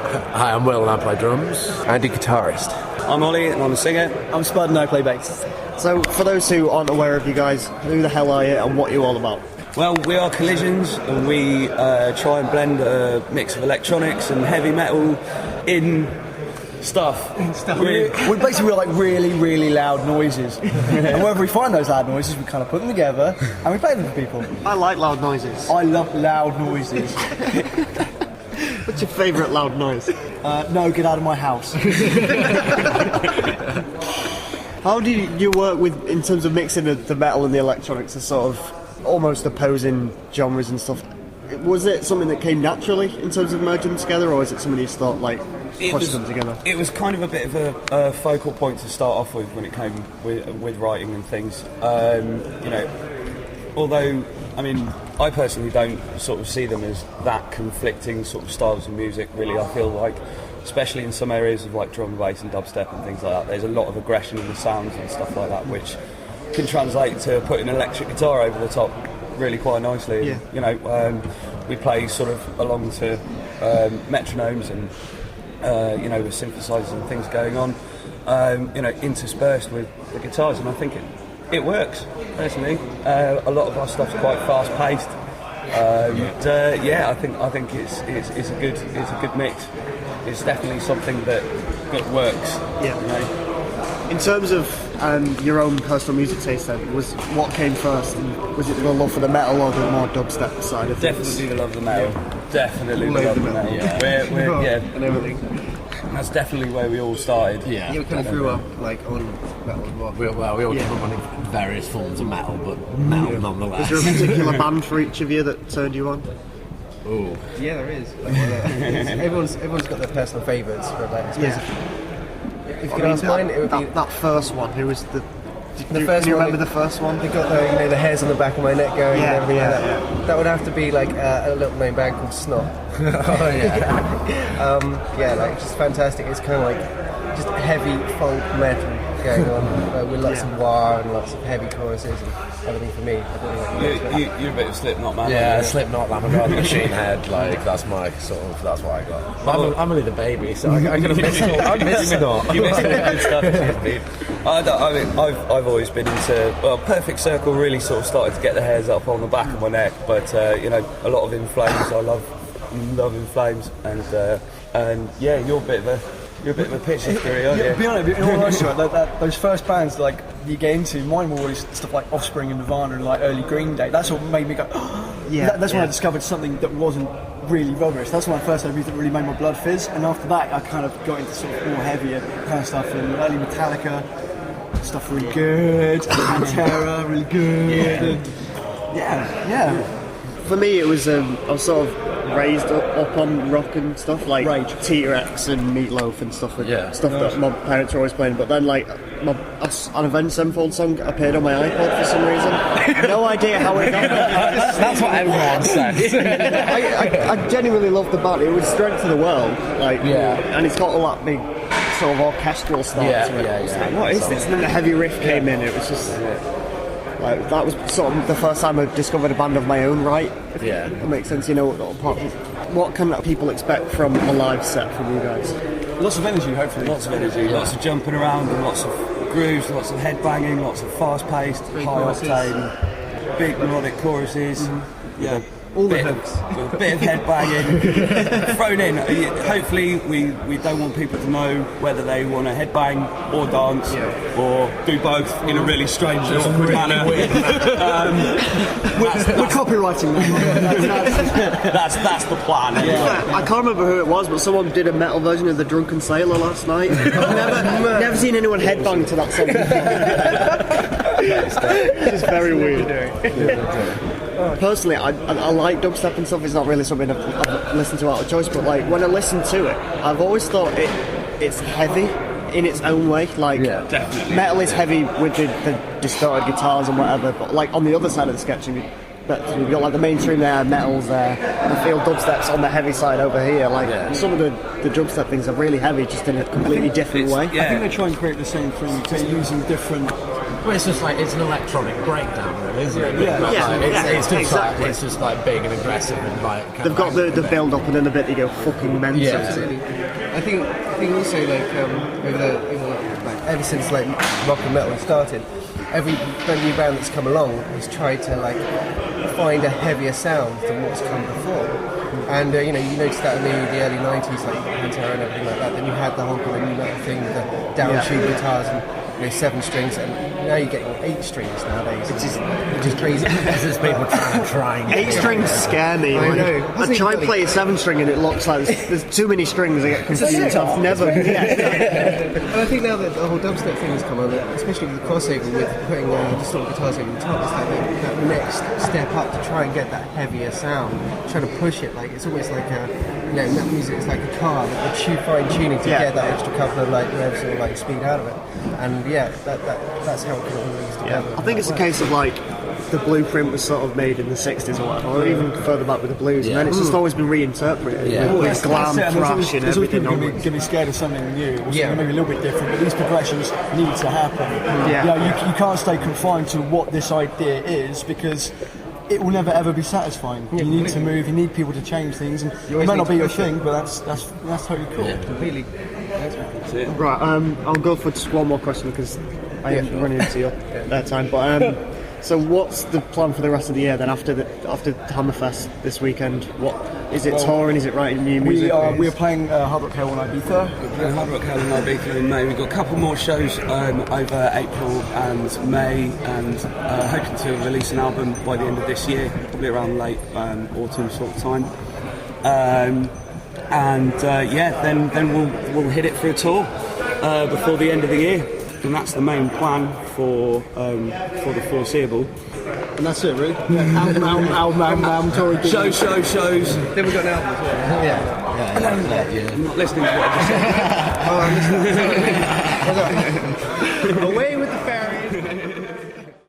Hi, I'm Will and I play drums. Andy, guitarist. I'm Ollie and I'm a singer. I'm Spud and I play bass. So, for those who aren't aware of you guys, who the hell are you and what are you all about? Well, we are Collisions and we try and blend a mix of electronics and heavy metal in stuff. We basically like really, really loud noises. And wherever we find those loud noises, we kind of put them together and we play them for people. I like loud noises. I love loud noises. What's your favourite loud noise? No, get out of my house. How do you work with, in terms of mixing the metal and the electronics as sort of almost opposing genres and stuff? Was it something that came naturally in terms of merging them together, or is it something you start like pushing them together? It was kind of a bit of a focal point to start off with when it came with writing and things. You know, although, I mean, I personally don't sort of see them as that conflicting sort of styles of music, really. I feel like, especially in some areas of like drum and bass and dubstep and things like that, there's a lot of aggression in the sounds and stuff like that, which can translate to putting an electric guitar over the top really quite nicely. Yeah. You know, we play sort of along to metronomes and you know, with synthesizers and things going on, you know, interspersed with the guitars, and I think it works personally. A lot of our stuff's quite fast paced. Yeah, I think it's a good mix. It's definitely something that works. Yeah. You know? In terms of your own personal music taste, then, was what came first? Was it the love for the metal or the more dubstep side of things? Definitely the love of the metal. Yeah. Definitely the love of the metal. Yeah. We're yeah, and everything. That's definitely where we all started. Yeah. You kind of grew up like on metal as well. We all grew up on various forms of metal, but metal nonetheless. Is there a particular band for each of you that turned you on? Ooh. Yeah, there is. Like, everyone's got their personal favourites. Like, if you could ask mine, it would be that first one. Who was the? The first do you one, remember the first one? They got the the hairs on the back of my neck going and everything like that. Yeah. That would have to be like a little known band called Snot. Oh yeah. Yeah, like just fantastic. It's kind of like just heavy funk metal going on with lots of wah and lots of heavy choruses and everything for me. I don't know. You're a bit of Slipknot, man. Yeah, Slipknot, Lamb of God, Machine Head, like that's my sort of, that's what I got. I'm only the baby, so I could have missed it. I missed it all. You missed all the good stuff. I mean, I've always been into, well, Perfect Circle really sort of started to get the hairs up on the back of my neck, but you know, a lot of In Flames. I love In Flames, and yeah, you're a bit of a pitch history, aren't you? To be honest, in all honesty, right, those first bands like you get into, mine were always stuff like Offspring and Nirvana and like early Green Day. That's what made me go, that's when I discovered something that wasn't really rubbish. That's when I first heard music that really made my blood fizz, and after that I kind of got into sort of more heavier kind of stuff, and early Metallica stuff really good, Pantera really good, and yeah. For me, it was I was sort of raised up on rock and stuff like Rage. T-Rex and Meatloaf and stuff like stuff Nice. that my parents were always playing. But then like an Avenged Sevenfold song appeared on my iPod for some reason. No idea how it got there. That's what everyone says. I genuinely loved the band. It was Strength of the World, like, and it's got all that big sort of orchestral style to it. I was like, what is this? And then the heavy riff came in. It was just like, that was sort of the first time I discovered a band of my own right. If that makes sense. You know, what can people expect from a live set from you guys? Lots of energy, hopefully. Lots of energy, lots of jumping around, and lots of grooves, lots of headbanging, lots of fast-paced, high-octane, big melodic choruses. Yeah. All the hooks. With a bit of headbanging thrown in. Hopefully, we don't want people to know whether they want to headbang or dance or do both in a really strange and awkward manner. We're copywriting that. That's the plan. Anyway. I can't remember who it was, but someone did a metal version of The Drunken Sailor last night. I've never seen anyone headbang to that song. It's just very weird. Personally, I like dubstep and stuff. It's not really something I've listened to out of choice, but like when I listen to it, I've always thought it's heavy in its own way. Like definitely. Metal is heavy with the distorted guitars and whatever, but like on the other side of the spectrum, you've got like the mainstream there, metal's there. I feel dubstep's on the heavy side over here. Like some of the dubstep things are really heavy, just in a completely different way. I think they try and create the same thing. They're using different. Well, it's just like, it's an electronic breakdown, really, isn't it? Exactly. It's just like big and aggressive and like. They've got the build up and then the bit they go fucking mental. Absolutely. I think also like ever since like rock and metal started, every new band that's come along has tried to like find a heavier sound than what's come before. And you noticed that in the early 90s, like Pantera and everything like that. Then you had the whole kind of new metal thing with the downtune guitars and 7 strings, and now you're getting 8 strings nowadays, which is crazy. There's people trying. 8 strings scare me. I know. I try and play a 7 string and it looks like there's too many strings. I get confused. I've never. And I think now that the whole dubstep thing has come on, especially with the crossover with putting distorted guitars over the top, it's like that next step up to try and get that heavier sound, trying to push it. Like it's almost like metal music is like a car that you're fine tuning to get that extra couple of like revs or like speed out of it. And that's how it kind of all links together. I think it's a case of like the blueprint was sort of made in the 60s or whatever, or even further back with the blues, and then it's just always been reinterpreted with glam, thrash, and everything. People going to be scared of something new, or something maybe a little bit different, but these progressions need to happen. You can't stay confined to what this idea is, because it will never ever be satisfying. You need to move, you need people to change things, and it may not be your thing, but that's totally cool. Completely. Right, I'll go for just one more question because I am running into your time. But so, what's the plan for the rest of the year then? After Hammerfest this weekend, what is it? Touring? Is it writing new music? We are playing Hard Rock Hell on Ibiza. We're playing Hard Rock Hell on Ibiza in May. We've got a couple more shows over April and May, and hoping to release an album by the end of this year, probably around late autumn sort of time. Then we'll hit it for a tour before the end of the year, and that's the main plan for the foreseeable. And that's it, really. Album, touring. Shows. Then we've got an album as well. I'm not listening to what I just said. Away with the fairies.